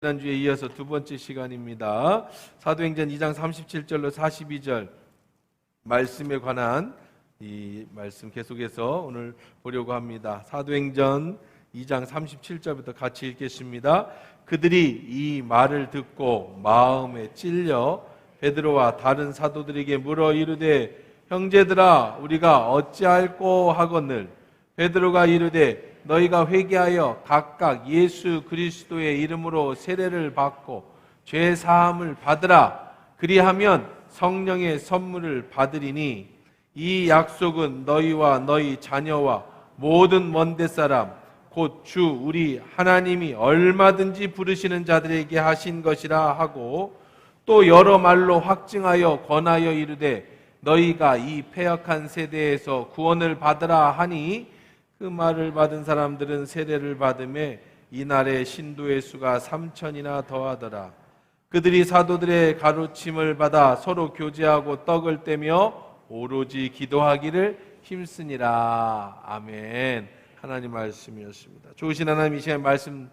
지난주에 이어서 두 번째 시간입니다. 사도행전 2장 37절로 42절 말씀에 관한 이 말씀 계속해서 오늘 보려고 합니다. 사도행전 2장 37절부터 같이 읽겠습니다. 그들이 이 말을 듣고 마음에 찔려 베드로와 다른 사도들에게 물어 이르되 형제들아 우리가 어찌할꼬 하거늘 베드로가 이르되 너희가 회개하여 각각 예수 그리스도의 이름으로 세례를 받고 죄 사함을 받으라. 그리하면 성령의 선물을 받으리니 이 약속은 너희와 너희 자녀와 모든 먼데 사람 곧 주 우리 하나님이 얼마든지 부르시는 자들에게 하신 것이라 하고 또 여러 말로 확증하여 권하여 이르되 너희가 이 패역한 세대에서 구원을 받으라 하니 그 말을 받은 사람들은 세례를 받음에 이날의 신도의 수가 3,000이나 더하더라. 그들이 사도들의 가르침을 받아 서로 교제하고 떡을 떼며 오로지 기도하기를 힘쓰니라. 아멘. 하나님 말씀이었습니다. 좋으신 하나님, 이 시간 말씀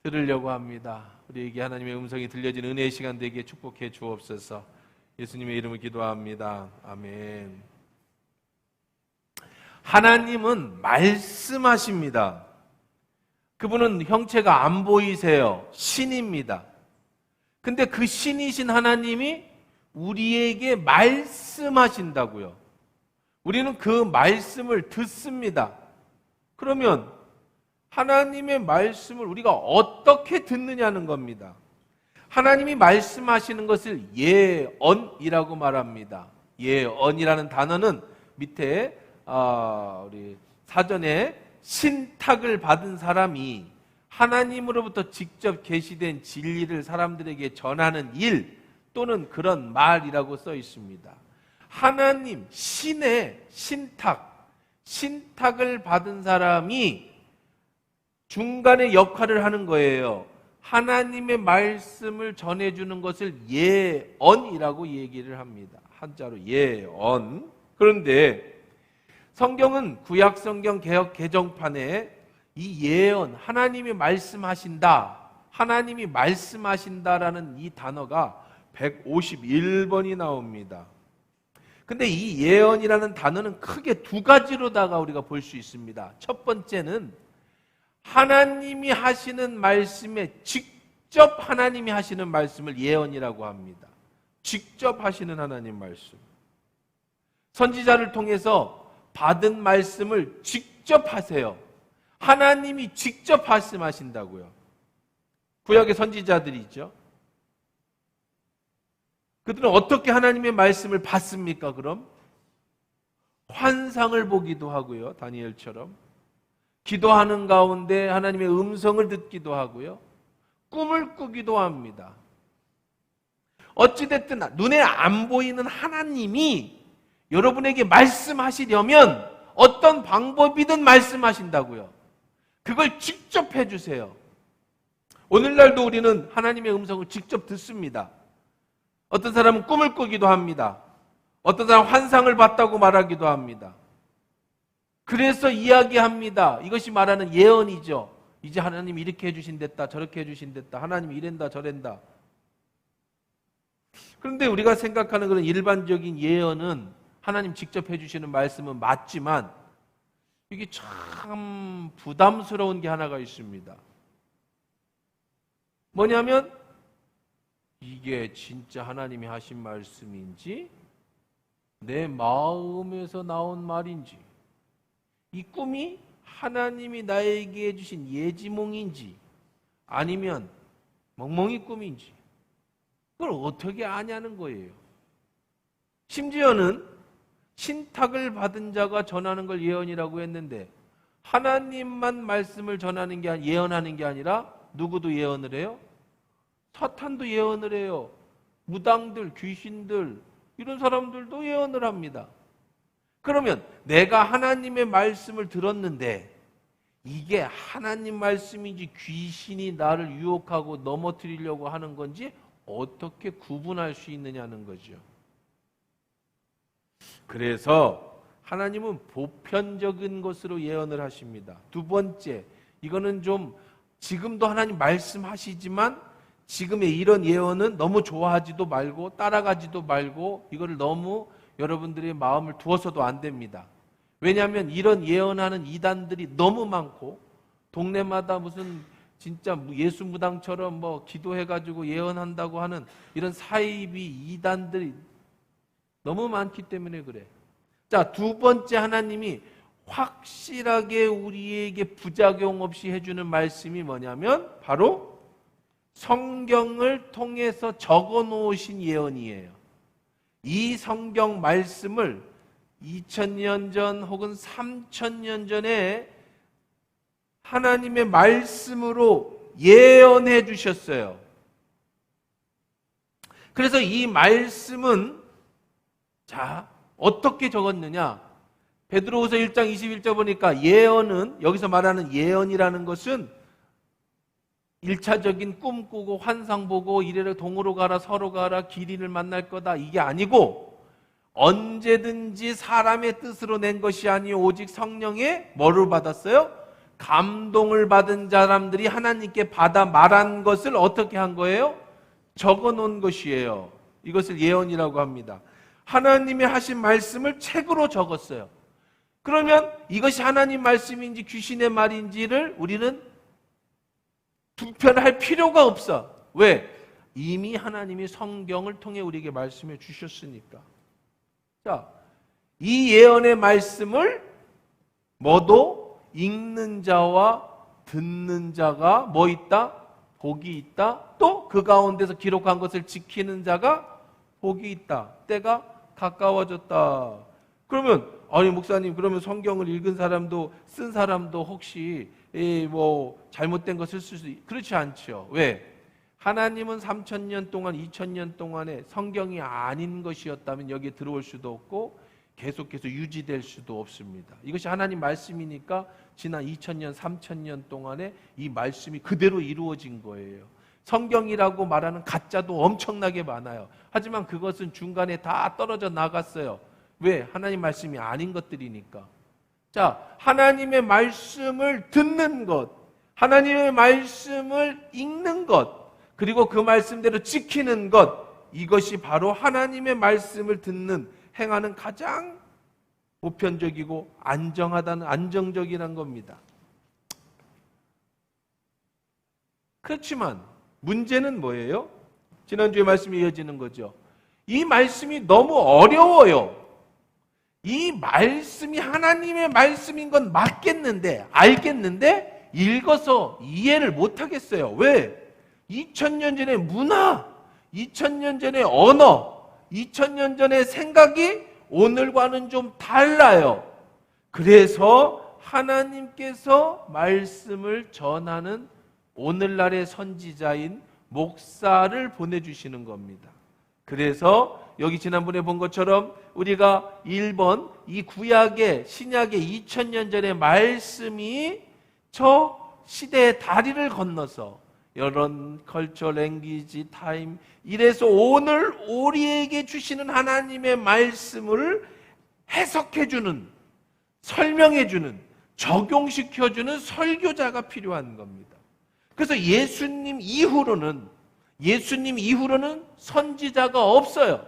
들으려고 합니다. 우리에게 하나님의 음성이 들려진 은혜의 시간 되게 축복해 주옵소서. 예수님의 이름을 기도합니다. 아멘. 하나님은 말씀하십니다. 그분은 형체가 안 보이세요. 신입니다. 근데 그 신이신 하나님이 우리에게 말씀하신다고요. 우리는 그 말씀을 듣습니다. 그러면 하나님의 말씀을 우리가 어떻게 듣느냐는 겁니다. 하나님이 말씀하시는 것을 예언이라고 말합니다. 예언이라는 단어는 밑에 우리 사전에 신탁을 받은 사람이 하나님으로부터 직접 계시된 진리를 사람들에게 전하는 일 또는 그런 말이라고 써 있습니다. 하나님, 신의 신탁을 받은 사람이 중간에 역할을 하는 거예요. 하나님의 말씀을 전해주는 것을 예언이라고 얘기를 합니다. 한자로 예언. 그런데 성경은 구약성경 개역 개정판에 이 예언, 하나님이 말씀하신다, 하나님이 말씀하신다라는 이 단어가 151번이 나옵니다. 근데 이 예언이라는 단어는 크게 두 가지로다가 우리가 볼 수 있습니다. 첫 번째는 하나님이 하시는 말씀에 직접 하나님이 하시는 말씀을 예언이라고 합니다. 직접 하시는 하나님 말씀. 선지자를 통해서 받은 말씀을 직접 하세요. 하나님이 직접 말씀하신다고요. 구약의 선지자들이죠. 그들은 어떻게 하나님의 말씀을 받습니까? 그럼 환상을 보기도 하고요. 다니엘처럼 기도하는 가운데 하나님의 음성을 듣기도 하고요. 꿈을 꾸기도 합니다. 어찌됐든 눈에 안 보이는 하나님이 여러분에게 말씀하시려면 어떤 방법이든 말씀하신다고요. 그걸 직접 해주세요. 오늘날도 우리는 하나님의 음성을 직접 듣습니다. 어떤 사람은 꿈을 꾸기도 합니다. 어떤 사람은 환상을 봤다고 말하기도 합니다. 그래서 이야기합니다. 이것이 말하는 예언이죠. 이제 하나님이 이렇게 해주신댔다, 저렇게 해주신댔다, 하나님이 이랜다, 저랜다. 그런데 우리가 생각하는 그런 일반적인 예언은 하나님 직접 해주시는 말씀은 맞지만 이게 참 부담스러운 게 하나가 있습니다. 뭐냐면 이게 진짜 하나님이 하신 말씀인지 내 마음에서 나온 말인지 이 꿈이 하나님이 나에게 해주신 예지몽인지 아니면 멍멍이 꿈인지 그걸 어떻게 아냐는 거예요. 심지어는 신탁을 받은 자가 전하는 걸 예언이라고 했는데 하나님만 말씀을 전하는 게 예언하는 게 아니라 누구도 예언을 해요? 사탄도 예언을 해요. 무당들, 귀신들 이런 사람들도 예언을 합니다. 그러면 내가 하나님의 말씀을 들었는데 이게 하나님 말씀인지 귀신이 나를 유혹하고 넘어뜨리려고 하는 건지 어떻게 구분할 수 있느냐는 거죠. 그래서 하나님은 보편적인 것으로 예언을 하십니다. 두 번째, 이거는 좀 지금도 하나님 말씀하시지만 지금의 이런 예언은 너무 좋아하지도 말고 따라가지도 말고 이거를 너무 여러분들의 마음을 두어서도 안 됩니다. 왜냐하면 이런 예언하는 이단들이 너무 많고 동네마다 무슨 진짜 예수 무당처럼 뭐 기도해가지고 예언한다고 하는 이런 사이비 이단들이 너무 많기 때문에 그래. 자, 두 번째 하나님이 확실하게 우리에게 부작용 없이 해주는 말씀이 뭐냐면 바로 성경을 통해서 적어 놓으신 예언이에요. 이 성경 말씀을 2000년 전 혹은 3000년 전에 하나님의 말씀으로 예언해 주셨어요. 그래서 이 말씀은 자, 어떻게 적었느냐? 베드로후서 1장 21절 보니까 예언은, 여기서 말하는 예언이라는 것은 1차적인 꿈 꾸고 환상 보고 이래라 동으로 가라 서로 가라 기린을 만날 거다 이게 아니고 언제든지 사람의 뜻으로 낸 것이 아니요 오직 성령의 뭐를 받았어요? 감동을 받은 사람들이 하나님께 받아 말한 것을 어떻게 한 거예요? 적어 놓은 것이에요. 이것을 예언이라고 합니다. 하나님이 하신 말씀을 책으로 적었어요. 그러면 이것이 하나님 말씀인지 귀신의 말인지를 우리는 투표할 필요가 없어. 왜? 이미 하나님이 성경을 통해 우리에게 말씀해 주셨으니까. 자, 이 예언의 말씀을 모두 읽는 자와 듣는 자가 뭐 있다? 복이 있다. 또 그 가운데서 기록한 것을 지키는 자가 복이 있다. 때가 가까워졌다. 그러면 아니 목사님 그러면 성경을 읽은 사람도 쓴 사람도 혹시 뭐 잘못된 것을 쓸 수 그렇지 않죠. 왜? 하나님은 3000년 동안 2000년 동안에 성경이 아닌 것이었다면 여기에 들어올 수도 없고 계속해서 유지될 수도 없습니다. 이것이 하나님 말씀이니까 지난 2000년 3000년 동안에 이 말씀이 그대로 이루어진 거예요. 성경이라고 말하는 가짜도 엄청나게 많아요. 하지만 그것은 중간에 다 떨어져 나갔어요. 왜? 하나님 말씀이 아닌 것들이니까. 자, 하나님의 말씀을 듣는 것, 하나님의 말씀을 읽는 것, 그리고 그 말씀대로 지키는 것, 이것이 바로 하나님의 말씀을 듣는, 행하는 가장 보편적이고 안정적이라는 겁니다. 그렇지만 문제는 뭐예요? 지난주에 말씀이 이어지는 거죠. 이 말씀이 너무 어려워요. 이 말씀이 하나님의 말씀인 건 맞겠는데, 알겠는데 읽어서 이해를 못하겠어요. 왜? 2000년 전의 문화, 2000년 전의 언어, 2000년 전의 생각이 오늘과는 좀 달라요. 그래서 하나님께서 말씀을 전하는 오늘날의 선지자인 목사를 보내주시는 겁니다. 그래서 여기 지난번에 본 것처럼 우리가 1번 이 구약의 신약의 2000년 전의 말씀이 저 시대의 다리를 건너서 여러 컬처, 랭귀지, 타임 이래서 오늘 우리에게 주시는 하나님의 말씀을 해석해주는, 설명해주는, 적용시켜주는 설교자가 필요한 겁니다. 그래서 예수님 이후로는 선지자가 없어요.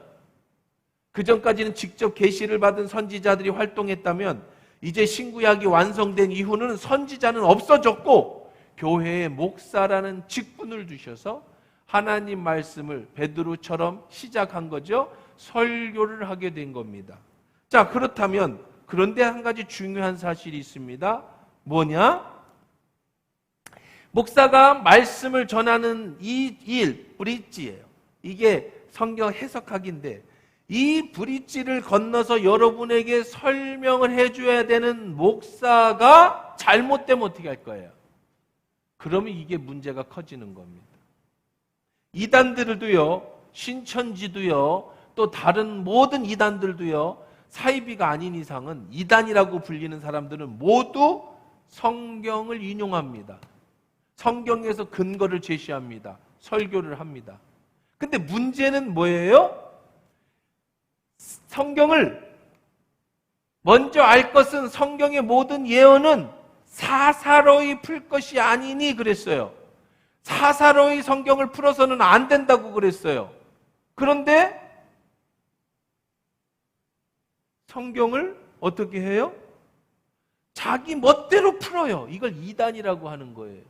그 전까지는 직접 계시를 받은 선지자들이 활동했다면 이제 신구약이 완성된 이후는 선지자는 없어졌고 교회에 목사라는 직분을 주셔서 하나님 말씀을 베드로처럼 시작한 거죠. 설교를 하게 된 겁니다. 자, 그렇다면 그런데 한 가지 중요한 사실이 있습니다. 뭐냐? 목사가 말씀을 전하는 이 일, 브릿지예요. 이게 성경 해석학인데 이 브릿지를 건너서 여러분에게 설명을 해줘야 되는 목사가 잘못되면 어떻게 할 거예요? 그러면 이게 문제가 커지는 겁니다. 이단들도요, 신천지도요, 또 다른 모든 이단들도요, 사이비가 아닌 이상은 이단이라고 불리는 사람들은 모두 성경을 인용합니다. 성경에서 근거를 제시합니다. 설교를 합니다. 근데 문제는 뭐예요? 성경을 먼저 알 것은 성경의 모든 예언은 사사로이 풀 것이 아니니 그랬어요. 사사로이 성경을 풀어서는 안 된다고 그랬어요. 그런데 성경을 어떻게 해요? 자기 멋대로 풀어요. 이걸 이단이라고 하는 거예요.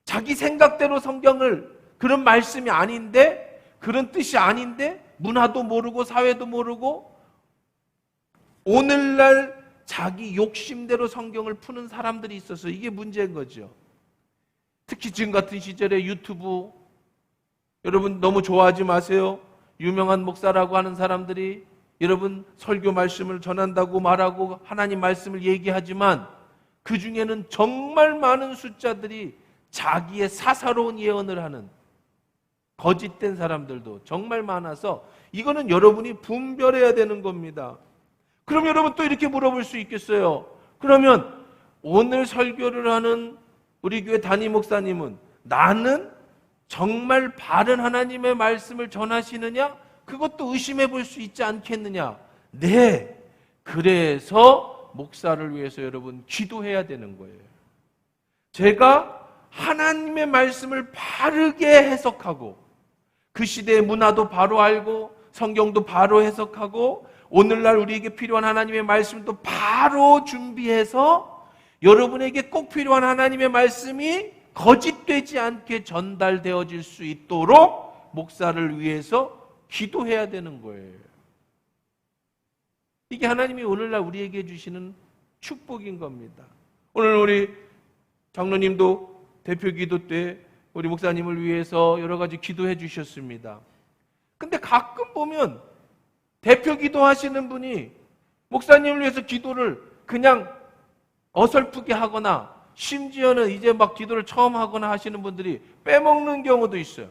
자기 생각대로 성경을, 그런 말씀이 아닌데, 그런 뜻이 아닌데, 문화도 모르고 사회도 모르고 오늘날 자기 욕심대로 성경을 푸는 사람들이 있어서 이게 문제인 거죠. 특히 지금 같은 시절에 유튜브, 여러분 너무 좋아하지 마세요. 유명한 목사라고 하는 사람들이 여러분 설교 말씀을 전한다고 말하고 하나님 말씀을 얘기하지만 그 중에는 정말 많은 숫자들이 자기의 사사로운 예언을 하는 거짓된 사람들도 정말 많아서 이거는 여러분이 분별해야 되는 겁니다. 그럼 여러분 또 이렇게 물어볼 수 있겠어요. 그러면 오늘 설교를 하는 우리 교회 담임 목사님은 나는 정말 바른 하나님의 말씀을 전하시느냐? 그것도 의심해 볼 수 있지 않겠느냐? 네. 그래서 목사를 위해서 여러분 기도해야 되는 거예요. 제가 하나님의 말씀을 바르게 해석하고 그 시대의 문화도 바로 알고 성경도 바로 해석하고 오늘날 우리에게 필요한 하나님의 말씀도 바로 준비해서 여러분에게 꼭 필요한 하나님의 말씀이 거짓되지 않게 전달되어질 수 있도록 목사를 위해서 기도해야 되는 거예요. 이게 하나님이 오늘날 우리에게 주시는 축복인 겁니다. 오늘 우리 장로님도 대표 기도 때 우리 목사님을 위해서 여러 가지 기도해 주셨습니다. 근데 가끔 보면 대표 기도하시는 분이 목사님을 위해서 기도를 그냥 어설프게 하거나 심지어는 이제 막 기도를 처음 하거나 하시는 분들이 빼먹는 경우도 있어요.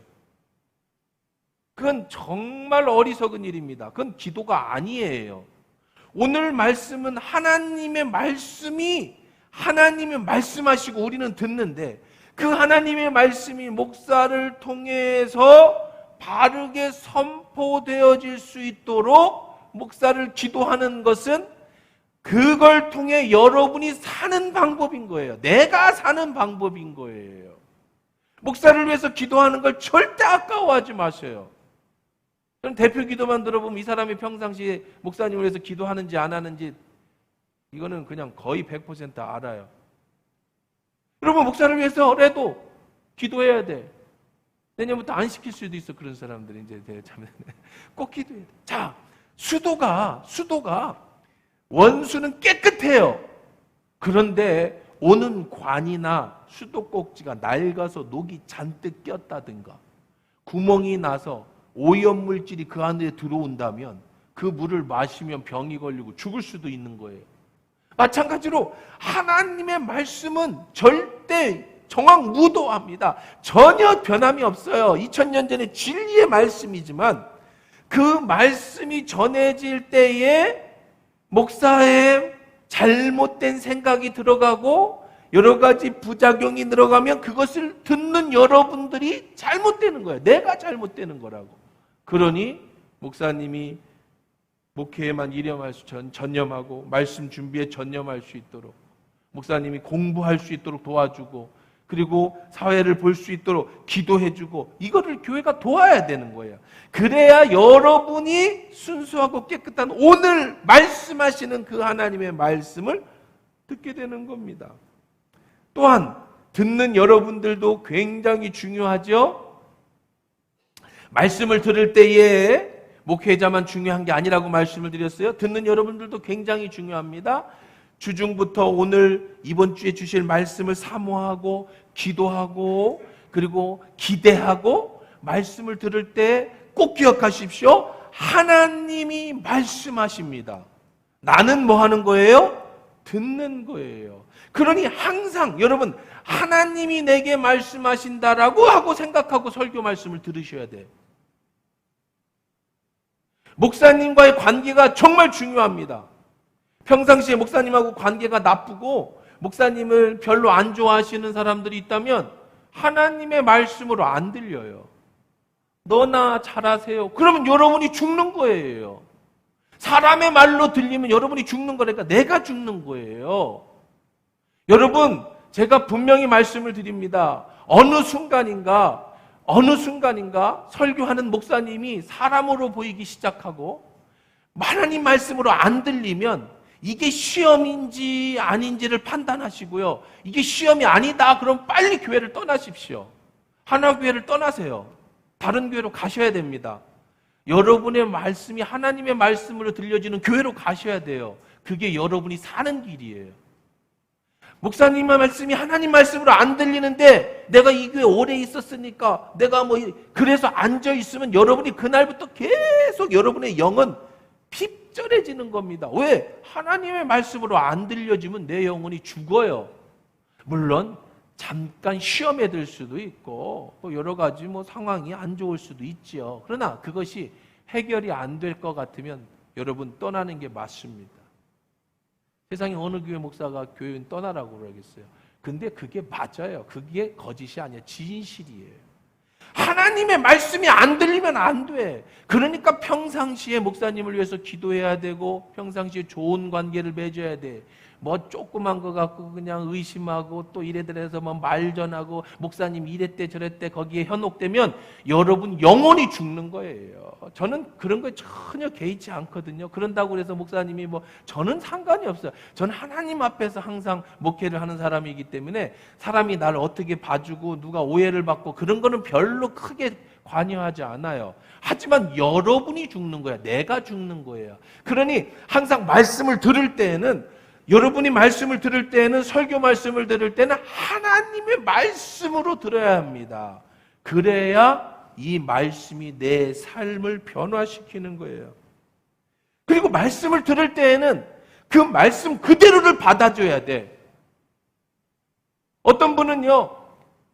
그건 정말 어리석은 일입니다. 그건 기도가 아니에요. 오늘 말씀은 하나님의 말씀이 하나님이 말씀하시고 우리는 듣는데 그 하나님의 말씀이 목사를 통해서 바르게 선포되어질 수 있도록 목사를 기도하는 것은 그걸 통해 여러분이 사는 방법인 거예요. 내가 사는 방법인 거예요. 목사를 위해서 기도하는 걸 절대 아까워하지 마세요. 그럼 대표 기도만 들어보면 이 사람이 평상시에 목사님을 위해서 기도하는지 안 하는지 이거는 그냥 거의 100% 알아요. 여러분 목사를 위해서라도 기도해야 돼. 내년부터 안 시킬 수도 있어. 그런 사람들이 이제 꼭 기도해야 돼. 자, 수도가 원수는 깨끗해요. 그런데 오는 관이나 수도꼭지가 낡아서 녹이 잔뜩 꼈다든가 구멍이 나서 오염물질이 그 안에 들어온다면 그 물을 마시면 병이 걸리고 죽을 수도 있는 거예요. 마찬가지로 하나님의 말씀은 절대 정확무도합니다. 전혀 변함이 없어요. 2000년 전에 진리의 말씀이지만 그 말씀이 전해질 때에 목사의 잘못된 생각이 들어가고 여러 가지 부작용이 들어가면 그것을 듣는 여러분들이 잘못되는 거예요. 내가 잘못되는 거라고. 그러니 목사님이 목회에만 전념하고 말씀 준비에 전념할 수 있도록 목사님이 공부할 수 있도록 도와주고 그리고 사회를 볼 수 있도록 기도해주고 이거를 교회가 도와야 되는 거예요. 그래야 여러분이 순수하고 깨끗한 오늘 말씀하시는 그 하나님의 말씀을 듣게 되는 겁니다. 또한 듣는 여러분들도 굉장히 중요하죠. 말씀을 들을 때에 목회자만 중요한 게 아니라고 말씀을 드렸어요. 듣는 여러분들도 굉장히 중요합니다. 주중부터 오늘 이번 주에 주실 말씀을 사모하고 기도하고 그리고 기대하고 말씀을 들을 때 꼭 기억하십시오. 하나님이 말씀하십니다. 나는 뭐 하는 거예요? 듣는 거예요. 그러니 항상 여러분 하나님이 내게 말씀하신다라고 하고 생각하고 설교 말씀을 들으셔야 돼요. 목사님과의 관계가 정말 중요합니다. 평상시에 목사님하고 관계가 나쁘고 목사님을 별로 안 좋아하시는 사람들이 있다면 하나님의 말씀으로 안 들려요. 너나 잘하세요. 그러면 여러분이 죽는 거예요. 사람의 말로 들리면 여러분이 죽는 거니까 내가 죽는 거예요. 여러분 제가 분명히 말씀을 드립니다. 어느 순간인가 설교하는 목사님이 사람으로 보이기 시작하고 하나님 말씀으로 안 들리면 이게 시험인지 아닌지를 판단하시고요. 이게 시험이 아니다 그럼 빨리 교회를 떠나십시오. 하나교회를 떠나세요. 다른 교회로 가셔야 됩니다. 여러분의 말씀이 하나님의 말씀으로 들려지는 교회로 가셔야 돼요. 그게 여러분이 사는 길이에요. 목사님의 말씀이 하나님 말씀으로 안 들리는데 내가 이 교회에 오래 있었으니까 내가 그래서 앉아 있으면 여러분이 그날부터 계속 여러분의 영은 핍절해지는 겁니다. 왜? 하나님의 말씀으로 안 들려지면 내 영혼이 죽어요. 물론 잠깐 시험에 들 수도 있고 여러 가지 상황이 안 좋을 수도 있지요. 그러나 그것이 해결이 안 될 것 같으면 여러분 떠나는 게 맞습니다. 세상에 어느 교회 목사가 교인 떠나라고 그러겠어요. 근데 그게 맞아요. 그게 거짓이 아니에요. 진실이에요. 하나님의 말씀이 안 들리면 안 돼. 그러니까 평상시에 목사님을 위해서 기도해야 되고 평상시에 좋은 관계를 맺어야 돼. 조그만 거 갖고 그냥 의심하고 또 이래저래서 말 전하고 목사님 이랬대 저랬대 거기에 현혹되면 여러분 영혼이 죽는 거예요. 저는 그런 거에 전혀 개의치 않거든요. 그런다고 해서 목사님이 저는 상관이 없어요. 저는 하나님 앞에서 항상 목회를 하는 사람이기 때문에 사람이 나를 어떻게 봐주고 누가 오해를 받고 그런 거는 별로 크게 관여하지 않아요. 하지만 여러분이 죽는 거야. 내가 죽는 거예요. 그러니 항상 말씀을 들을 때에는 여러분이 말씀을 들을 때에는 설교 말씀을 들을 때는 하나님의 말씀으로 들어야 합니다. 그래야 이 말씀이 내 삶을 변화시키는 거예요. 그리고 말씀을 들을 때에는 그 말씀 그대로를 받아줘야 돼. 어떤 분은요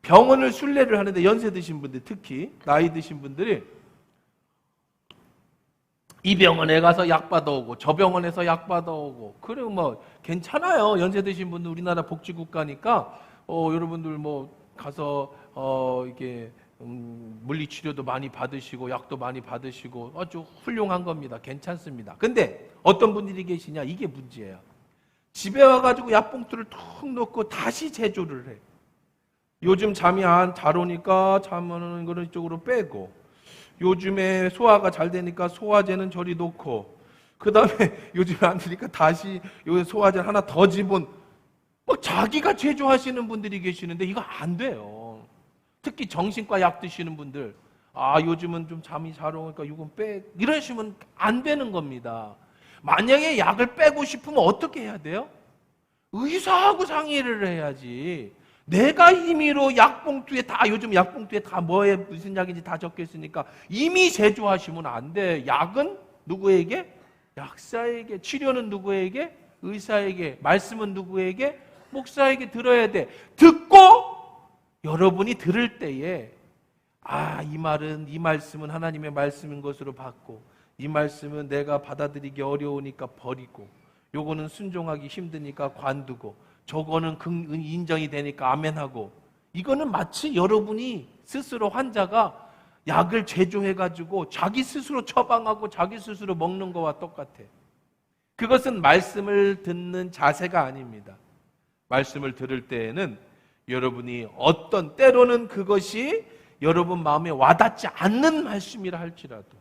병원을 순례를 하는데 연세 드신 분들 특히 나이 드신 분들이 이 병원에 가서 약 받아오고 저 병원에서 약 받아오고 그리고 괜찮아요. 연세 드신 분들 우리나라 복지국가니까 여러분들 가서 이게 물리치료도 많이 받으시고 약도 많이 받으시고 아주 훌륭한 겁니다. 괜찮습니다. 근데 어떤 분들이 계시냐 이게 문제예요. 집에 와가지고 약봉투를 툭 놓고 다시 제조를 해. 요즘 잠이 잘 오니까 잠 오는 거는 이쪽으로 빼고 요즘에 소화가 잘 되니까 소화제는 저리 놓고 그 다음에 요즘에 안 되니까 다시 요 소화제 하나 더 집은 자기가 제조하시는 분들이 계시는데 이거 안 돼요. 특히 정신과 약 드시는 분들 요즘은 좀 잠이 잘 오니까 이건 이러시면 안 되는 겁니다. 만약에 약을 빼고 싶으면 어떻게 해야 돼요? 의사하고 상의를 해야지. 내가 임의로 약봉투에 요즘 약봉투에 무슨 약인지 다 적혀 있으니까 이미 제조하시면 안 돼. 약은 누구에게? 약사에게. 치료는 누구에게? 의사에게. 말씀은 누구에게? 목사에게 들어야 돼. 듣고 여러분이 들을 때에 이 말씀은 하나님의 말씀인 것으로 받고 이 말씀은 내가 받아들이기 어려우니까 버리고 요거는 순종하기 힘드니까 관두고 저거는 인정이 되니까 아멘하고 이거는 마치 여러분이 스스로 환자가 약을 제조해가지고 자기 스스로 처방하고 자기 스스로 먹는 거와 똑같아. 그것은 말씀을 듣는 자세가 아닙니다. 말씀을 들을 때에는 여러분이 때로는 그것이 여러분 마음에 와닿지 않는 말씀이라 할지라도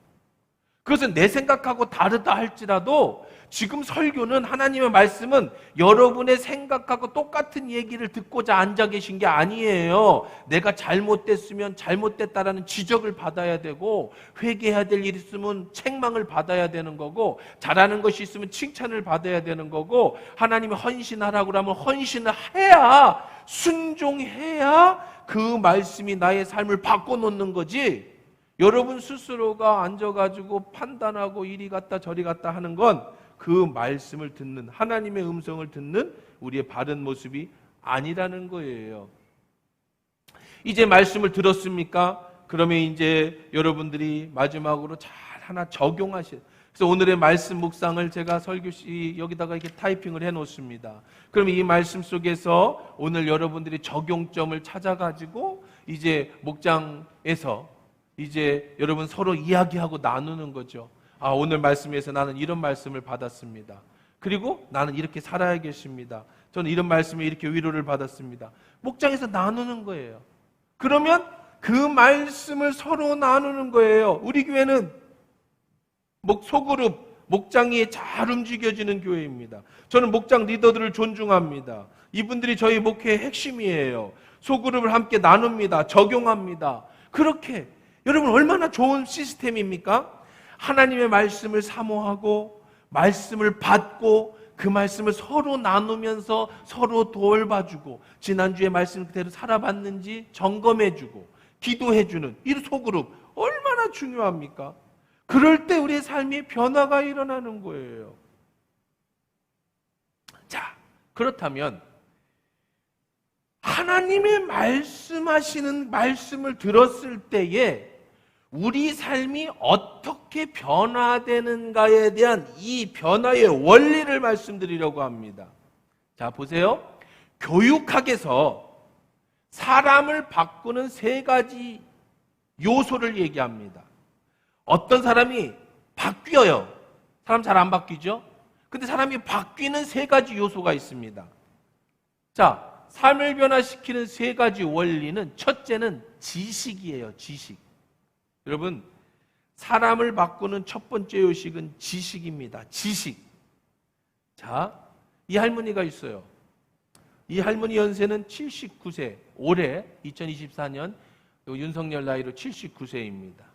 그것은 내 생각하고 다르다 할지라도 지금 설교는 하나님의 말씀은 여러분의 생각하고 똑같은 얘기를 듣고자 앉아 계신 게 아니에요. 내가 잘못됐으면 잘못됐다라는 지적을 받아야 되고 회개해야 될 일이 있으면 책망을 받아야 되는 거고 잘하는 것이 있으면 칭찬을 받아야 되는 거고 하나님이 헌신하라고 하면 헌신을 해야 순종해야 그 말씀이 나의 삶을 바꿔놓는 거지 여러분 스스로가 앉아가지고 판단하고 이리 갔다 저리 갔다 하는 건 그 말씀을 듣는 하나님의 음성을 듣는 우리의 바른 모습이 아니라는 거예요. 이제 말씀을 들었습니까? 그러면 이제 여러분들이 마지막으로 잘 하나 적용하셔야 돼요. 그래서 오늘의 말씀 묵상을 제가 설교시 여기다가 이렇게 타이핑을 해놓습니다. 그럼 이 말씀 속에서 오늘 여러분들이 적용점을 찾아가지고 이제 목장에서 이제 여러분 서로 이야기하고 나누는 거죠. 오늘 말씀에서 나는 이런 말씀을 받았습니다. 그리고 나는 이렇게 살아야겠습니다. 저는 이런 말씀에 이렇게 위로를 받았습니다. 목장에서 나누는 거예요. 그러면 그 말씀을 서로 나누는 거예요. 우리 교회는 소그룹, 목장이 잘 움직여지는 교회입니다. 저는 목장 리더들을 존중합니다. 이분들이 저희 목회의 핵심이에요. 소그룹을 함께 나눕니다. 적용합니다. 그렇게 여러분 얼마나 좋은 시스템입니까? 하나님의 말씀을 사모하고 말씀을 받고 그 말씀을 서로 나누면서 서로 돌봐주고 지난주에 말씀 그대로 살아봤는지 점검해주고 기도해주는 이 소그룹 얼마나 중요합니까? 그럴 때 우리의 삶이 변화가 일어나는 거예요. 자, 그렇다면 하나님의 말씀하시는 말씀을 들었을 때에 우리 삶이 어떻게 변화되는가에 대한 이 변화의 원리를 말씀드리려고 합니다. 자, 보세요. 교육학에서 사람을 바꾸는 세 가지 요소를 얘기합니다. 어떤 사람이 바뀌어요. 사람 잘 안 바뀌죠? 근데 사람이 바뀌는 세 가지 요소가 있습니다. 자, 삶을 변화시키는 세 가지 원리는 첫째는 지식이에요. 지식. 여러분, 사람을 바꾸는 첫 번째 요식은 지식입니다. 지식. 자, 이 할머니가 있어요. 이 할머니 연세는 79세. 올해 2024년 윤석열 나이로 79세입니다.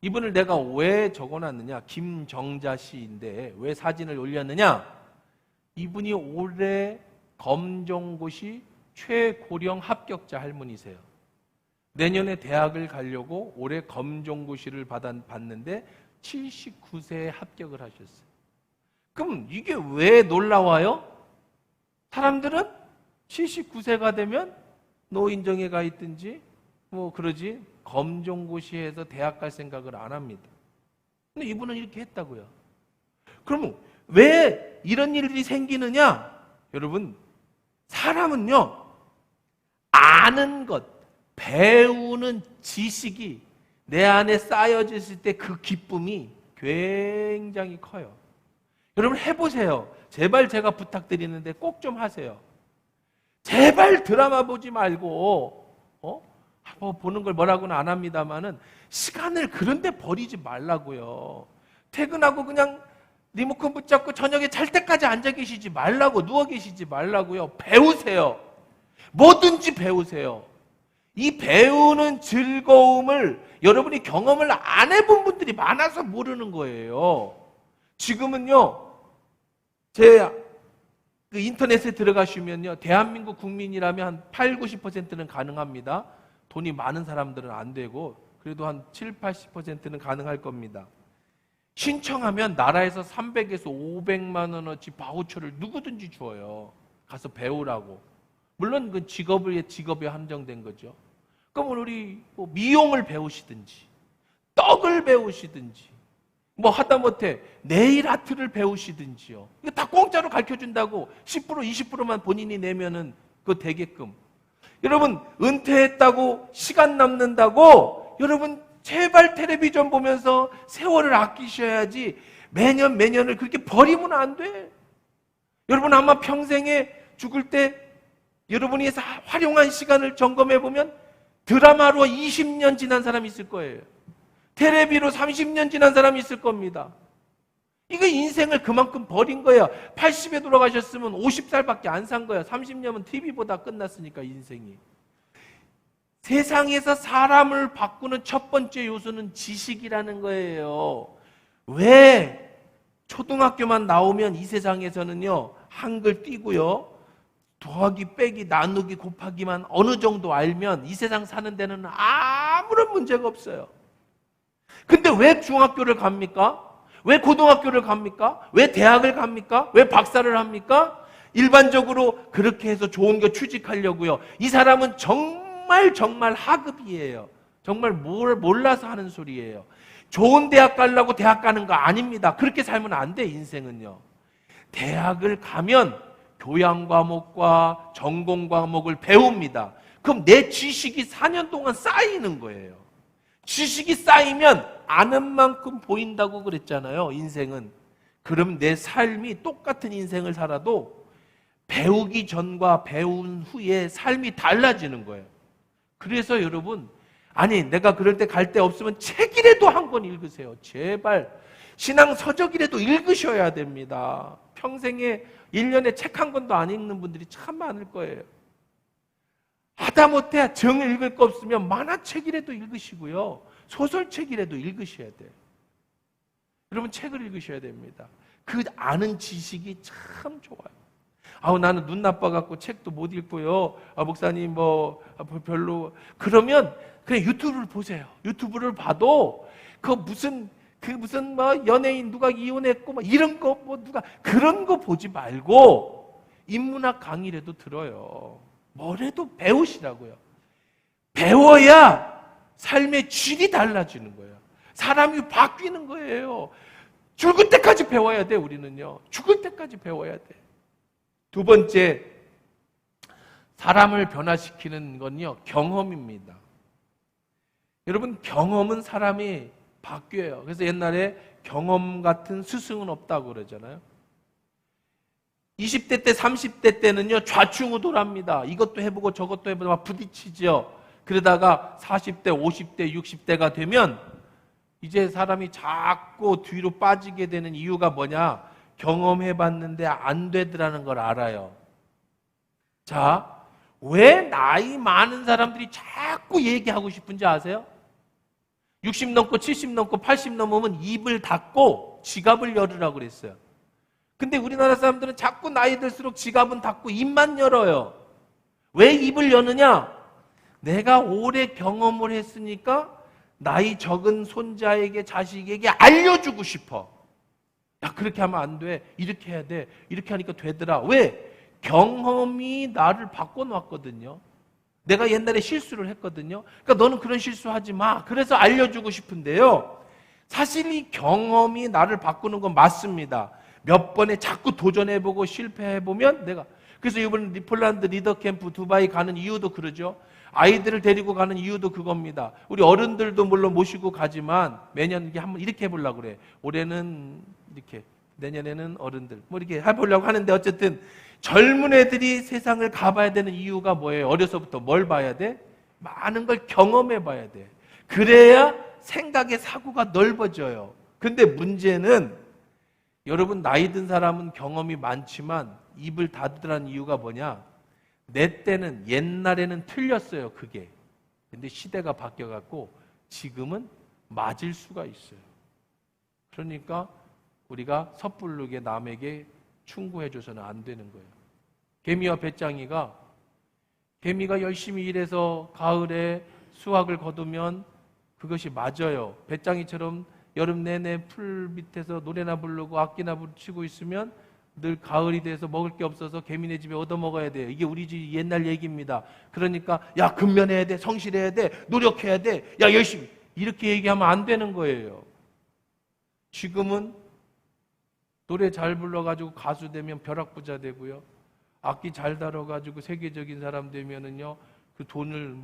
이분을 내가 왜 적어놨느냐? 김정자 씨인데 왜 사진을 올렸느냐? 이분이 올해 검정고시 최고령 합격자 할머니세요. 내년에 대학을 가려고 올해 검정고시를 받았는데 79세에 합격을 하셨어요. 그럼 이게 왜 놀라워요? 사람들은 79세가 되면 노인정에 가 있든지 그러지 검정고시에서 대학 갈 생각을 안 합니다. 근데 이분은 이렇게 했다고요. 그러면 왜 이런 일들이 생기느냐? 여러분, 사람은요, 아는 것, 배우는 지식이 내 안에 쌓여졌을 때 그 기쁨이 굉장히 커요. 여러분 해보세요. 제발 제가 부탁드리는데 꼭 좀 하세요. 제발 드라마 보지 말고 보는 걸 뭐라고는 안 합니다만은 시간을 그런 데 버리지 말라고요. 퇴근하고 그냥 리모컨 붙잡고 저녁에 잘 때까지 앉아 계시지 말라고, 누워 계시지 말라고요. 배우세요. 뭐든지 배우세요. 이 배우는 즐거움을 여러분이 경험을 안 해본 분들이 많아서 모르는 거예요. 지금은요, 제 인터넷에 들어가시면요, 대한민국 국민이라면 한 8, 90%는 가능합니다. 돈이 많은 사람들은 안 되고 그래도 한 7, 80%는 가능할 겁니다. 신청하면 나라에서 300에서 500만 원어치 바우처를 누구든지 줘요. 가서 배우라고. 물론 그 직업에 한정된 거죠. 그럼 우리 미용을 배우시든지 떡을 배우시든지 하다못해 네일 아트를 배우시든지요. 이거 다 공짜로 가르쳐준다고 10%, 20%만 본인이 내면은 그거 되게끔. 여러분, 은퇴했다고 시간 남는다고 여러분 제발 텔레비전 보면서 세월을 아끼셔야지 매년을 그렇게 버리면 안 돼. 여러분 아마 평생에 죽을 때 여러분이 활용한 시간을 점검해 보면 드라마로 20년 지난 사람이 있을 거예요. 텔레비로 30년 지난 사람이 있을 겁니다. 이거 인생을 그만큼 버린 거예요. 80에 돌아가셨으면 50살밖에 안 산 거예요. 30년은 TV보다 끝났으니까 인생이. 세상에서 사람을 바꾸는 첫 번째 요소는 지식이라는 거예요. 왜? 초등학교만 나오면 이 세상에서는요, 한글 띄고요, 더하기, 빼기, 나누기, 곱하기만 어느 정도 알면 이 세상 사는 데는 아무런 문제가 없어요. 근데 왜 중학교를 갑니까? 왜 고등학교를 갑니까? 왜 대학을 갑니까? 왜 박사를 합니까? 일반적으로 그렇게 해서 좋은 거 취직하려고요. 이 사람은 정말 하급이에요. 정말 몰라서 하는 소리예요. 좋은 대학 가려고 대학 가는 거 아닙니다. 그렇게 살면 안 돼, 인생은요. 대학을 가면 교양 과목과 전공 과목을 배웁니다. 그럼 내 지식이 4년 동안 쌓이는 거예요. 지식이 쌓이면 아는 만큼 보인다고 그랬잖아요, 인생은. 그럼 내 삶이 똑같은 인생을 살아도 배우기 전과 배운 후에 삶이 달라지는 거예요. 그래서 여러분, 아니 내가 그럴 때 갈 데 없으면 책이라도 한 권 읽으세요. 제발 신앙 서적이라도 읽으셔야 됩니다. 평생에 1년에 책 한 권도 안 읽는 분들이 참 많을 거예요. 하다못해 정 읽을 거 없으면 만화책이라도 읽으시고요. 소설책이라도 읽으셔야 돼요. 여러분 책을 읽으셔야 됩니다. 그 아는 지식이 참 좋아요. 아우 나는 눈 나빠갖고 책도 못 읽고요. 목사님 별로. 그러면 그냥 유튜브를 보세요. 유튜브를 봐도 무슨 연예인 누가 이혼했고 이런 거 누가 그런 거 보지 말고 인문학 강의라도 들어요. 뭐래도 배우시라고요. 배워야 삶의 질이 달라지는 거예요. 사람이 바뀌는 거예요. 죽을 때까지 배워야 돼, 우리는요. 죽을 때까지 배워야 돼. 두 번째, 사람을 변화시키는 건요, 경험입니다. 여러분, 경험은 사람이 바뀌어요. 그래서 옛날에 경험 같은 스승은 없다고 그러잖아요. 20대 때, 30대 때는요, 좌충우돌합니다. 이것도 해보고 저것도 해보고 막 부딪히죠. 그러다가 40대, 50대, 60대가 되면 이제 사람이 자꾸 뒤로 빠지게 되는 이유가 뭐냐? 경험해봤는데 안 되더라는 걸 알아요. 자, 왜 나이 많은 사람들이 자꾸 얘기하고 싶은지 아세요? 60 넘고 70 넘고 80 넘으면 입을 닫고 지갑을 열으라고 그랬어요. 근데 우리나라 사람들은 자꾸 나이 들수록 지갑은 닫고 입만 열어요. 왜 입을 여느냐? 내가 오래 경험을 했으니까 나이 적은 손자에게, 자식에게 알려주고 싶어. 야, 그렇게 하면 안 돼. 이렇게 해야 돼. 이렇게 하니까 되더라. 왜? 경험이 나를 바꿔놨거든요. 내가 옛날에 실수를 했거든요. 그러니까 너는 그런 실수하지 마. 그래서 알려주고 싶은데요. 사실 이 경험이 나를 바꾸는 건 맞습니다. 몇 번에 자꾸 도전해보고 실패해보면 그래서 이번 폴란드 리더 캠프 두바이 가는 이유도 그러죠. 아이들을 데리고 가는 이유도 그겁니다. 우리 어른들도 물론 모시고 가지만 매년 한번 이렇게 해보려고 그래. 올해는 이렇게, 내년에는 어른들 이렇게 해보려고 하는데 어쨌든 젊은 애들이 세상을 가봐야 되는 이유가 뭐예요? 어려서부터 뭘 봐야 돼? 많은 걸 경험해봐야 돼. 그래야 생각의 사고가 넓어져요. 근데 문제는 여러분 나이 든 사람은 경험이 많지만 입을 닫으라는 이유가 뭐냐? 내 때는 옛날에는 틀렸어요. 그게. 근데 시대가 바뀌어갖고 지금은 맞을 수가 있어요. 그러니까 우리가 섣부르게 남에게 충고해줘서는 안 되는 거예요. 개미와 배짱이가 열심히 일해서 가을에 수확을 거두면 그것이 맞아요. 배짱이처럼 여름 내내 풀 밑에서 노래나 부르고 악기나 치고 있으면 늘 가을이 돼서 먹을 게 없어서 개미네 집에 얻어먹어야 돼요. 이게 우리 집 옛날 얘기입니다. 그러니까 야 근면해야 돼, 성실해야 돼, 노력해야 돼, 야 열심히 이렇게 얘기하면 안 되는 거예요. 지금은 노래 잘 불러가지고 가수 되면 벼락부자 되고요. 악기 잘 다뤄가지고 세계적인 사람 되면은요, 그 돈을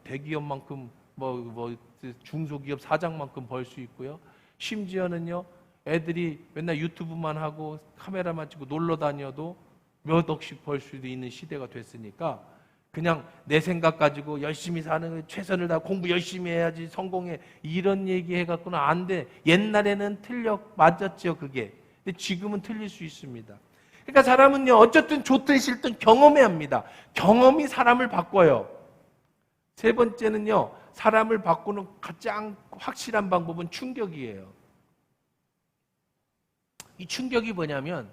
대기업만큼 중소기업 사장만큼 벌 수 있고요. 심지어는요, 애들이 맨날 유튜브만 하고 카메라만 찍고 놀러 다녀도 몇 억씩 벌 수도 있는 시대가 됐으니까 그냥 내 생각 가지고 열심히 사는, 최선을 다하고 공부 열심히 해야지 성공해 이런 얘기 해갖고는 안 돼. 옛날에는 맞았죠 그게. 근데 지금은 틀릴 수 있습니다. 그러니까 사람은요, 어쨌든 좋든 싫든 경험해야 합니다. 경험이 사람을 바꿔요. 세 번째는요, 사람을 바꾸는 가장 확실한 방법은 충격이에요. 이 충격이 뭐냐면,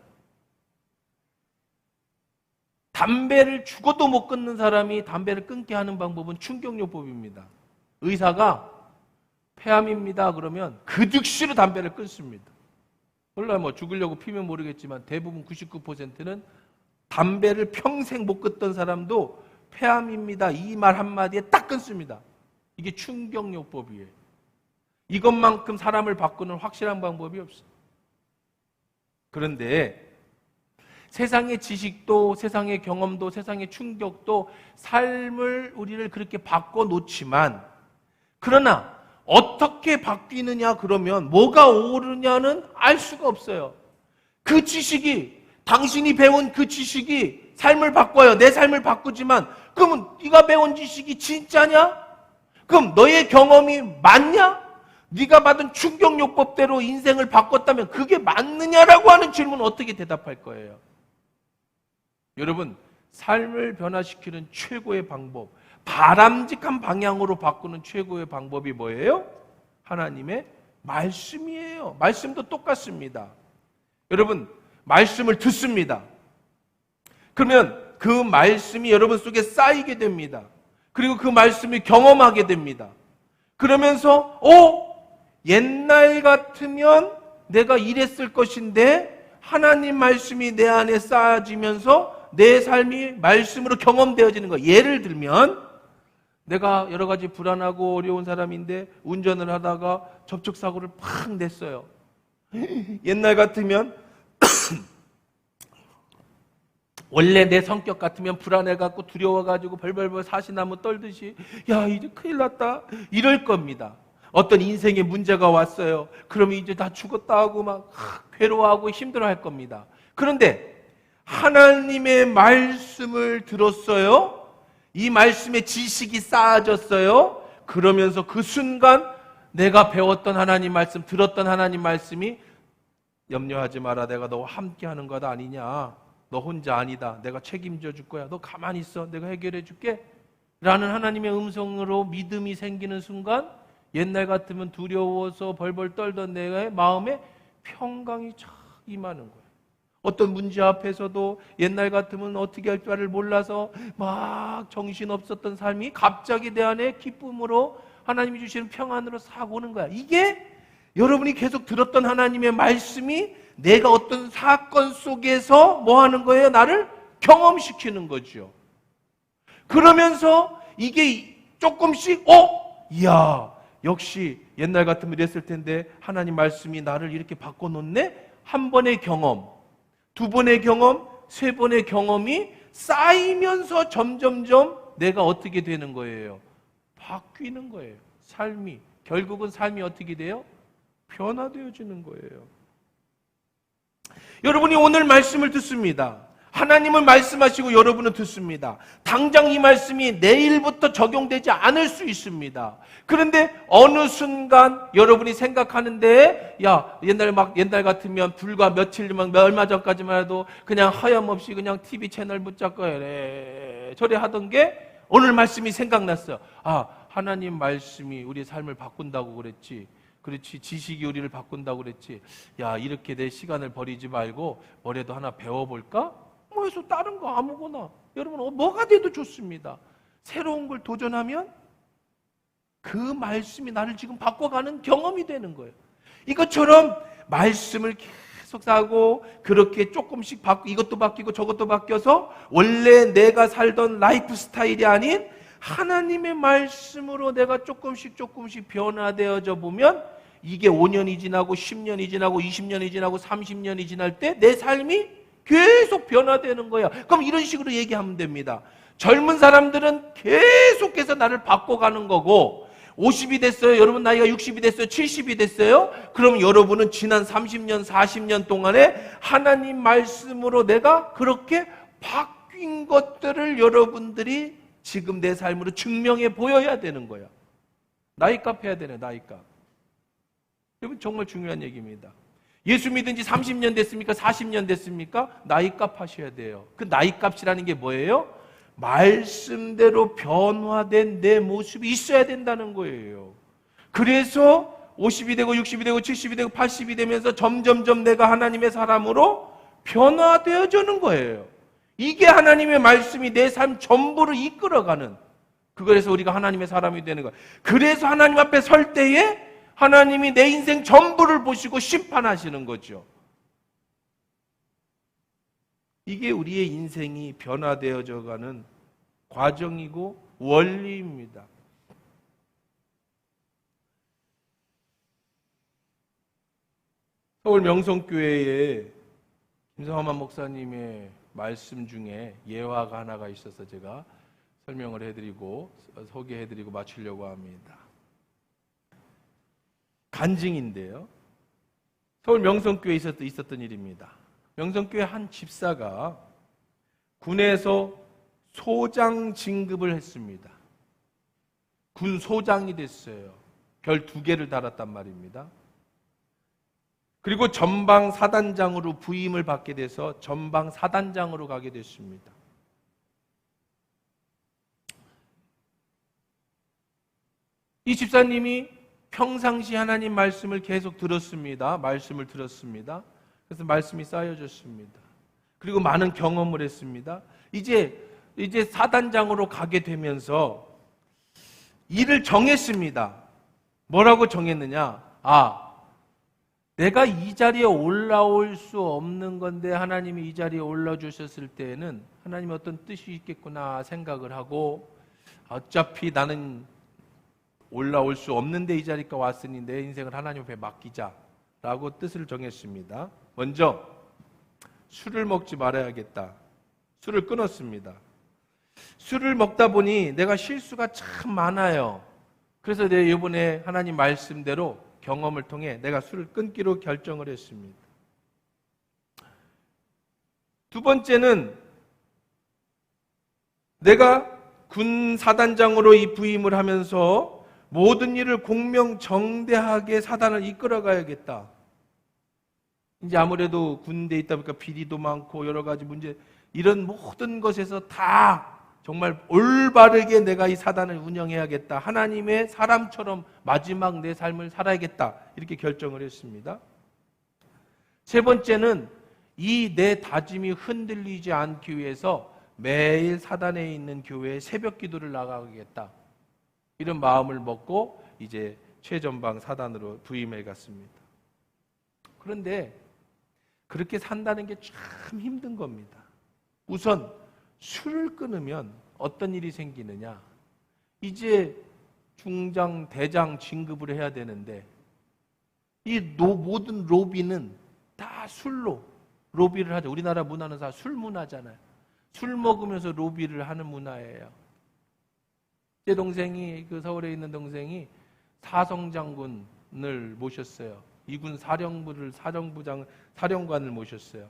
담배를 죽어도 못 끊는 사람이 담배를 끊게 하는 방법은 충격요법입니다. 의사가 폐암입니다 그러면 그 즉시로 담배를 끊습니다. 몰라요, 죽으려고 피면 모르겠지만 대부분 99%는 담배를 평생 못 끊던 사람도 폐암입니다 이 말 한마디에 딱 끊습니다. 이게 충격요법이에요. 이것만큼 사람을 바꾸는 확실한 방법이 없어요. 그런데 세상의 지식도, 세상의 경험도, 세상의 충격도 삶을 우리를 그렇게 바꿔놓지만, 그러나 어떻게 바뀌느냐 그러면 뭐가 오르냐는 알 수가 없어요. 그 지식이, 당신이 배운 그 지식이 삶을 바꿔요. 내 삶을 바꾸지만 그러면 네가 배운 지식이 진짜냐? 그럼 너의 경험이 맞냐? 네가 받은 충격요법대로 인생을 바꿨다면 그게 맞느냐라고 하는 질문은 어떻게 대답할 거예요? 여러분, 삶을 변화시키는 최고의 방법, 바람직한 방향으로 바꾸는 최고의 방법이 뭐예요? 하나님의 말씀이에요. 말씀도 똑같습니다. 여러분, 말씀을 듣습니다. 그러면 그 말씀이 여러분 속에 쌓이게 됩니다. 그리고 그 말씀을 경험하게 됩니다. 그러면서 옛날 같으면 내가 이랬을 것인데 하나님 말씀이 내 안에 쌓아지면서 내 삶이 말씀으로 경험되어지는 거예요. 예를 들면 내가 여러 가지 불안하고 어려운 사람인데 운전을 하다가 접촉사고를 팍 냈어요. 옛날 같으면 원래 내 성격 같으면 불안해갖고 두려워가지고 벌벌벌 사시나무 떨듯이 야 이제 큰일 났다 이럴 겁니다. 어떤 인생에 문제가 왔어요. 그러면 이제 다 죽었다 하고 막 괴로워하고 힘들어할 겁니다. 그런데 하나님의 말씀을 들었어요. 이 말씀에 지식이 쌓아졌어요. 그러면서 그 순간 내가 배웠던 하나님 말씀, 들었던 하나님 말씀이 염려하지 마라. 내가 너와 함께 하는 것 아니냐. 너 혼자 아니다. 내가 책임져 줄 거야. 너 가만히 있어. 내가 해결해 줄게. 라는 하나님의 음성으로 믿음이 생기는 순간 옛날 같으면 두려워서 벌벌 떨던 내 마음에 평강이 착 임하는 거예요. 어떤 문제 앞에서도 옛날 같으면 어떻게 할 줄을 몰라서 막 정신없었던 삶이 갑자기 내 안에 기쁨으로 하나님이 주시는 평안으로 싹 오는 거야. 이게 여러분이 계속 들었던 하나님의 말씀이 내가 어떤 사건 속에서 뭐 하는 거예요? 나를 경험시키는 거죠. 그러면서 이게 조금씩 이야 역시 옛날 같으면 이랬을 텐데 하나님 말씀이 나를 이렇게 바꿔놓네? 한 번의 경험, 두 번의 경험, 세 번의 경험이 쌓이면서 점점점 내가 어떻게 되는 거예요? 바뀌는 거예요. 삶이. 결국은 삶이 어떻게 돼요? 변화되어지는 거예요. 여러분이 오늘 말씀을 듣습니다. 하나님은 말씀하시고 여러분은 듣습니다. 당장 이 말씀이 내일부터 적용되지 않을 수 있습니다. 그런데 어느 순간 여러분이 생각하는데 옛날 같으면 불과 며칠만 얼마 전까지만 해도 그냥 하염없이 그냥 TV 채널 붙잡고 저래 하던 게 오늘 말씀이 생각났어요. 하나님 말씀이 우리의 삶을 바꾼다고 그랬지. 그렇지, 지식이 우리를 바꾼다고 그랬지. 이렇게 내 시간을 버리지 말고 뭐라도 하나 배워볼까? 해서 다른 거 아무거나 여러분 뭐가 돼도 좋습니다. 새로운 걸 도전하면 그 말씀이 나를 지금 바꿔가는 경험이 되는 거예요. 이것처럼 말씀을 계속 사고 그렇게 조금씩 이것도 바뀌고 저것도 바뀌어서 원래 내가 살던 라이프 스타일이 아닌 하나님의 말씀으로 내가 조금씩 변화되어져 보면 이게 5년이 지나고 10년이 지나고 20년이 지나고 30년이 지날 때 내 삶이 계속 변화되는 거야. 그럼 이런 식으로 얘기하면 됩니다. 젊은 사람들은 계속해서 나를 바꿔가는 거고 50이 됐어요. 여러분 나이가 60이 됐어요. 70이 됐어요. 그럼 여러분은 지난 30년, 40년 동안에 하나님 말씀으로 내가 그렇게 바뀐 것들을 여러분들이 지금 내 삶으로 증명해 보여야 되는 거야. 나이값 해야 되네, 나이값. 여러분 정말 중요한 얘기입니다. 예수 믿은 지 30년 됐습니까? 40년 됐습니까? 나이값 하셔야 돼요. 그 나이값이라는 게 뭐예요? 말씀대로 변화된 내 모습이 있어야 된다는 거예요. 그래서 50이 되고 60이 되고 70이 되고 80이 되면서 점점점 내가 하나님의 사람으로 변화되어지는 거예요. 이게 하나님의 말씀이 내 삶 전부를 이끌어가는, 그래서 우리가 하나님의 사람이 되는 거예요. 그래서 하나님 앞에 설 때에 하나님이 내 인생 전부를 보시고 심판하시는 거죠. 이게 우리의 인생이 변화되어져 가는 과정이고 원리입니다. 서울 명성교회에 김성환 목사님의 말씀 중에 예화가 하나가 있어서 제가 설명을 해드리고 소개해드리고 마치려고 합니다. 간증인데요. 서울 명성교회에 있었던 일입니다. 명성교회 한 집사가 군에서 소장 진급을 했습니다. 군 소장이 됐어요. 별 2개를 달았단 말입니다. 그리고 전방 사단장으로 부임을 받게 돼서 전방 사단장으로 가게 됐습니다. 이 집사님이 평상시 하나님 말씀을 계속 들었습니다. 말씀을 들었습니다. 그래서 말씀이 쌓여졌습니다. 그리고 많은 경험을 했습니다. 이제 사단장으로 가게 되면서 일을 정했습니다. 뭐라고 정했느냐? 내가 이 자리에 올라올 수 없는 건데 하나님이 이 자리에 올라주셨을 때에는 하나님의 어떤 뜻이 있겠구나 생각을 하고, 어차피 나는 올라올 수 없는데 이 자리까지 왔으니 내 인생을 하나님 앞에 맡기자라고 뜻을 정했습니다. 먼저 술을 먹지 말아야겠다. 술을 끊었습니다. 술을 먹다 보니 내가 실수가 참 많아요. 그래서 내가 이번에 하나님 말씀대로 경험을 통해 내가 술을 끊기로 결정을 했습니다. 두 번째는 내가 군 사단장으로 이 부임을 하면서 모든 일을 공명정대하게 사단을 이끌어 가야겠다. 이제 아무래도 군대에 있다 보니까 비리도 많고 여러 가지 문제, 이런 모든 것에서 다 정말 올바르게 내가 이 사단을 운영해야겠다. 하나님의 사람처럼 마지막 내 삶을 살아야겠다. 이렇게 결정을 했습니다. 세 번째는 이 내 다짐이 흔들리지 않기 위해서 매일 사단에 있는 교회에 새벽 기도를 나가겠다. 이런 마음을 먹고 이제 최전방 사단으로 부임해 갔습니다. 그런데 그렇게 산다는 게 참 힘든 겁니다. 우선 술을 끊으면 어떤 일이 생기느냐? 이제 중장, 대장 진급을 해야 되는데 이 모든 로비는 다 술로 로비를 하죠. 우리나라 문화는 다 술 문화잖아요. 술 먹으면서 로비를 하는 문화예요. 제 동생이, 서울에 있는 동생이 사성장군을 모셨어요. 이군 사령부를 사령관을 모셨어요.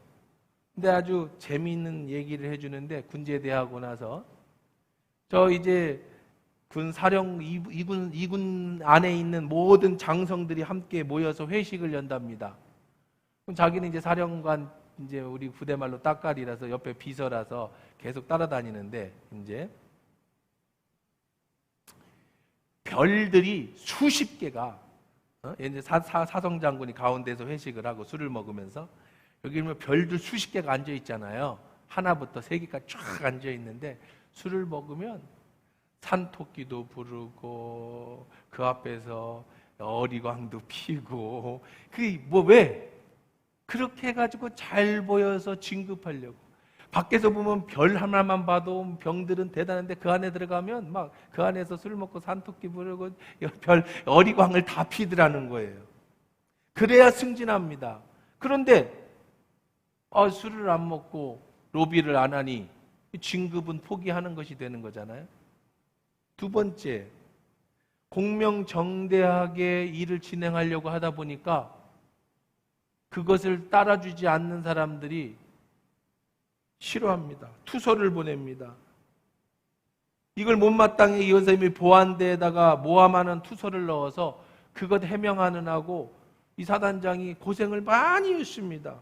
근데 아주 재미있는 얘기를 해주는데, 군제대하고 나서 이제 이군 안에 있는 모든 장성들이 함께 모여서 회식을 연답니다. 그럼 자기는 이제 사령관, 이제 우리 부대말로 따까리라서 옆에 비서라서 계속 따라다니는데, 이제 별들이 수십 개가, 이제 사성장군이 가운데서 회식을 하고 술을 먹으면서 여기 보면 별들 수십 개가 앉아 있잖아요. 하나부터 3개까지 쫙 앉아 있는데 술을 먹으면 산토끼도 부르고 그 앞에서 어리광도 피고, 왜? 그렇게 해가지고 잘 보여서 진급하려고. 밖에서 보면 별 하나만 봐도 병들은 대단한데 그 안에 들어가면 막 그 안에서 술 먹고 산토끼 부르고 별 어리광을 다 피더라는 거예요. 그래야 승진합니다. 그런데 술을 안 먹고 로비를 안 하니 진급은 포기하는 것이 되는 거잖아요. 두 번째, 공명정대하게 일을 진행하려고 하다 보니까 그것을 따라주지 않는 사람들이 싫어합니다. 투서를 보냅니다. 이걸 못마땅히 이 선생님이 보안대에다가 모함하는 투서를 넣어서 그것 해명하는 하고 이 사단장이 고생을 많이 했습니다.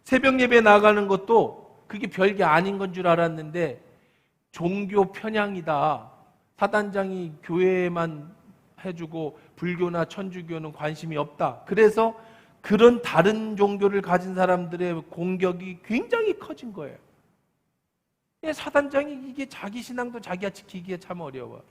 새벽 예배 나가는 것도 그게 별게 아닌 건 줄 알았는데 종교 편향이다. 사단장이 교회만 해주고 불교나 천주교는 관심이 없다. 그래서 그런 다른 종교를 가진 사람들의 공격이 굉장히 커진 거예요. 사단장이 이게 자기 신앙도 자기가 지키기에 참 어려워.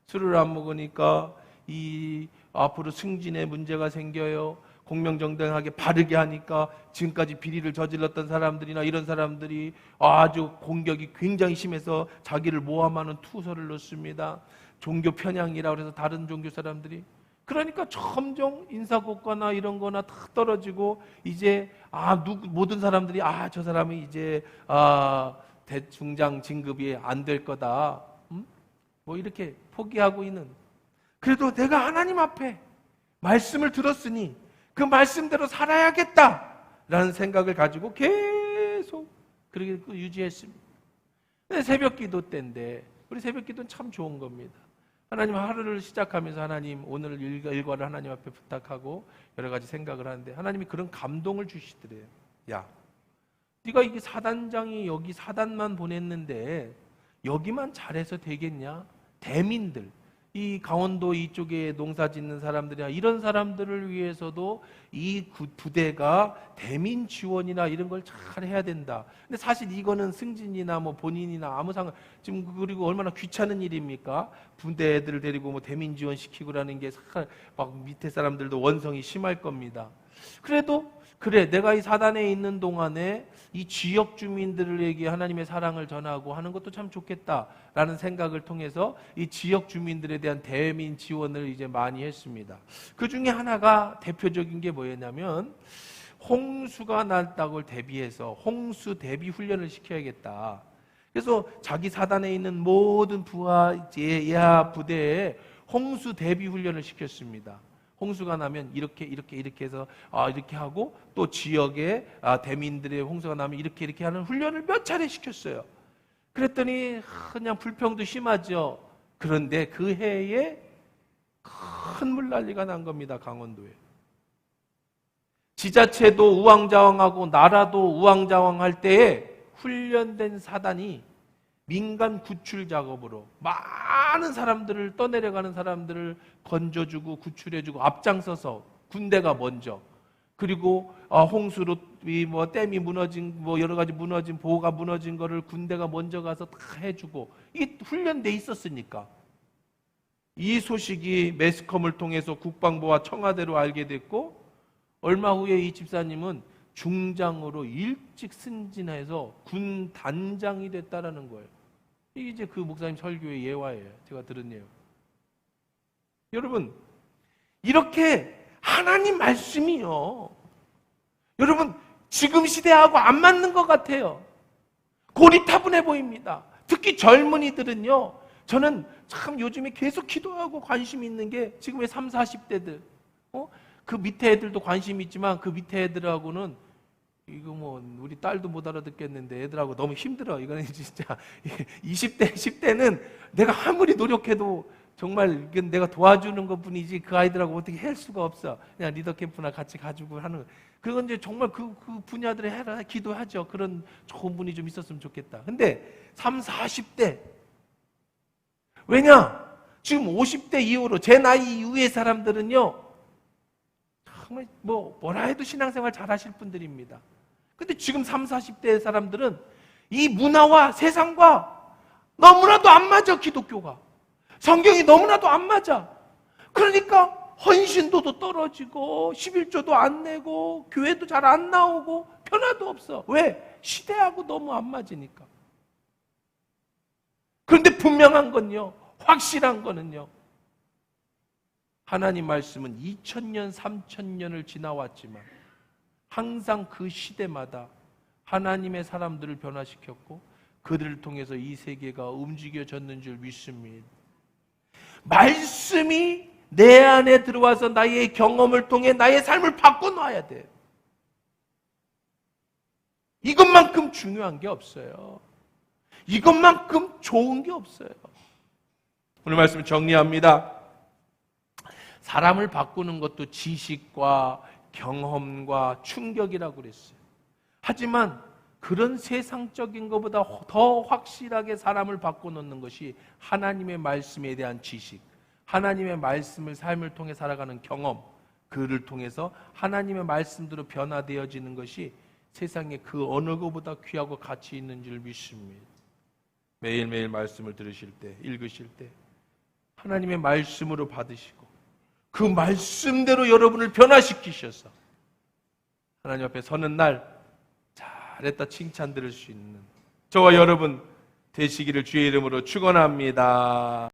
술을 안 먹으니까 이 앞으로 승진에 문제가 생겨요. 공명정당하게 바르게 하니까 지금까지 비리를 저질렀던 사람들이나 이런 사람들이 아주 공격이 굉장히 심해서 자기를 모함하는 투서를 넣습니다. 종교 편향이라고 해서 다른 종교 사람들이, 그러니까 점점 인사고과나 이런 거나 다 떨어지고 이제 모든 사람들이 저 사람이 이제 대중장 진급이 안 될 거다. 뭐 이렇게 포기하고 있는. 그래도 내가 하나님 앞에 말씀을 들었으니 그 말씀대로 살아야겠다라는 생각을 가지고 계속 그렇게 유지했습니다. 근데 새벽 기도 때인데, 우리 새벽 기도는 참 좋은 겁니다. 하나님 하루를 시작하면서 하나님 오늘 일과를 하나님 앞에 부탁하고 여러 가지 생각을 하는데 하나님이 그런 감동을 주시더래요. 야, 네가 이게 사단장이 여기 사단만 보냈는데 여기만 잘해서 되겠냐? 대민들, 이 강원도 이쪽에 농사 짓는 사람들이나 이런 사람들을 위해서도 이 부대가 대민 지원이나 이런 걸 잘 해야 된다. 근데 사실 이거는 승진이나 뭐 본인이나 아무 상관, 지금 그리고 얼마나 귀찮은 일입니까? 부대들을 데리고 뭐 대민 지원 시키고라는 게 막 밑에 사람들도 원성이 심할 겁니다. 그래도 그래, 내가 이 사단에 있는 동안에 이 지역 주민들에게 하나님의 사랑을 전하고 하는 것도 참 좋겠다라는 생각을 통해서 이 지역 주민들에 대한 대민 지원을 이제 많이 했습니다. 그 중에 하나가 대표적인 게 뭐였냐면 홍수가 났다고 대비해서 홍수 대비 훈련을 시켜야겠다. 그래서 자기 사단에 있는 모든 부하 예하 부대에 홍수 대비 훈련을 시켰습니다. 홍수가 나면 이렇게 해서 이렇게 하고 또 지역의 대민들의 홍수가 나면 이렇게 하는 훈련을 몇 차례 시켰어요. 그랬더니 그냥 불평도 심하죠. 그런데 그 해에 큰 물난리가 난 겁니다. 강원도에. 지자체도 우왕좌왕하고 나라도 우왕좌왕할 때에 훈련된 사단이 민간 구출 작업으로 많은 사람들을 떠내려가는 사람들을 건져주고 구출해주고 앞장서서 군대가 먼저, 그리고 홍수로 뭐 댐이 무너진 뭐 여러 가지 무너진 보호가 무너진 거를 군대가 먼저 가서 다 해주고 이게 훈련돼 있었으니까 이 소식이 매스컴을 통해서 국방부와 청와대로 알게 됐고 얼마 후에 이 집사님은 중장으로 일찍 승진해서 군 단장이 됐다라는 거예요. 이게 이제 그 목사님 설교의 예화예요. 제가 들은 예화. 여러분, 이렇게 하나님 말씀이요. 여러분, 지금 시대하고 안 맞는 것 같아요. 고리타분해 보입니다. 특히 젊은이들은요. 저는 참 요즘에 계속 기도하고 관심 있는 게 지금의 30, 40대들. 그 밑에 애들도 관심 있지만 그 밑에 애들하고는 이거 뭐 우리 딸도 못 알아듣겠는데 애들하고 너무 힘들어. 이거는 진짜 20대, 10대는 내가 아무리 노력해도 정말 이건 내가 도와주는 것뿐이지 그 아이들하고 어떻게 할 수가 없어. 그냥 리더 캠프나 같이 가지고 하는. 그건 이제 정말 그 분야들에 해라 기도하죠. 그런 좋은 분이 좀 있었으면 좋겠다. 근데 30, 40대 왜냐? 지금 50대 이후로 제 나이 이후의 사람들은요. 정말 뭐라 해도 신앙생활 잘 하실 분들입니다. 근데 지금 30, 40대 사람들은 이 문화와 세상과 너무나도 안 맞아, 기독교가. 성경이 너무나도 안 맞아. 그러니까 헌신도도 떨어지고 11조도 안 내고 교회도 잘 안 나오고 변화도 없어. 왜? 시대하고 너무 안 맞으니까. 그런데 분명한 건요, 확실한 거는요, 하나님 말씀은 2000년, 3000년을 지나왔지만 항상 그 시대마다 하나님의 사람들을 변화시켰고 그들을 통해서 이 세계가 움직여졌는 줄 믿습니다. 말씀이 내 안에 들어와서 나의 경험을 통해 나의 삶을 바꿔놔야 돼요. 이것만큼 중요한 게 없어요. 이것만큼 좋은 게 없어요. 오늘 말씀 정리합니다. 사람을 바꾸는 것도 지식과 경험과 충격이라고 그랬어요. 하지만 그런 세상적인 것보다 더 확실하게 사람을 바꿔놓는 것이 하나님의 말씀에 대한 지식, 하나님의 말씀을 삶을 통해 살아가는 경험, 그를 통해서 하나님의 말씀대로 변화되어지는 것이 세상에 그 어느 것보다 귀하고 가치 있는 줄 믿습니다. 매일매일 말씀을 들으실 때, 읽으실 때 하나님의 말씀으로 받으시고 그 말씀대로 여러분을 변화시키셔서 하나님 앞에 서는 날 잘했다 칭찬 들을 수 있는 저와 여러분 되시기를 주의 이름으로 축원합니다.